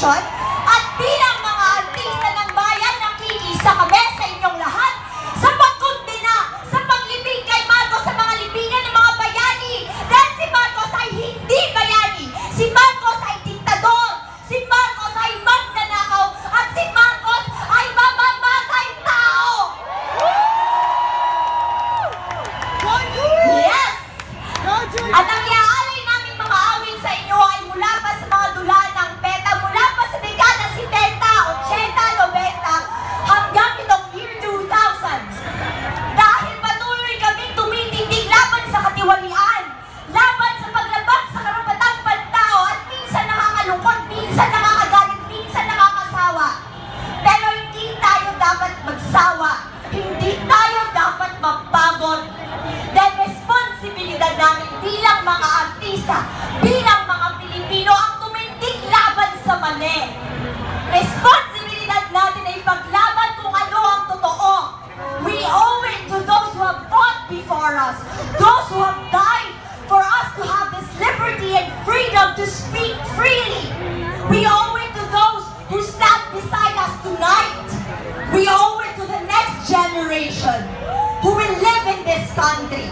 Nation. At bilang mga artista ng bayan, nakikiisa kami sa inyong lahat sa pagkundina, sa paglibing kay Marcos sa mga libingan ng mga bayani. Dahil si Marcos ay hindi bayani. Si Marcos ay diktador. Si Marcos ay magnanakaw. At si Marcos ay mamamatay tao. Yes! At ang iaalay naming mga awit sa inyo ay mula pa sa mga dula ng PETA, mula pa sa dekada 70, 80, 90, hanggang itong year 2000. Dahil patuloy kaming tumitindig laban sa katiwalian, laban sa paglabag sa karapatang pantao, at minsan nakakalungkot, minsan nakakagalit, minsan nakakasawa. Pero hindi tayo dapat magsawa, hindi tayo dapat mapagod. Dahil responsibilidad namin bilang mga artista, bilang mga Pilipino ang tumindig laban sa mali. Responsibilidad natin ay paglaban kung ano ang totoo. We owe it to those who have fought before us, those who have died for us to have this liberty and freedom to speak freely. We owe it to those who stand beside us tonight. We owe it to the next generation who will live in this country.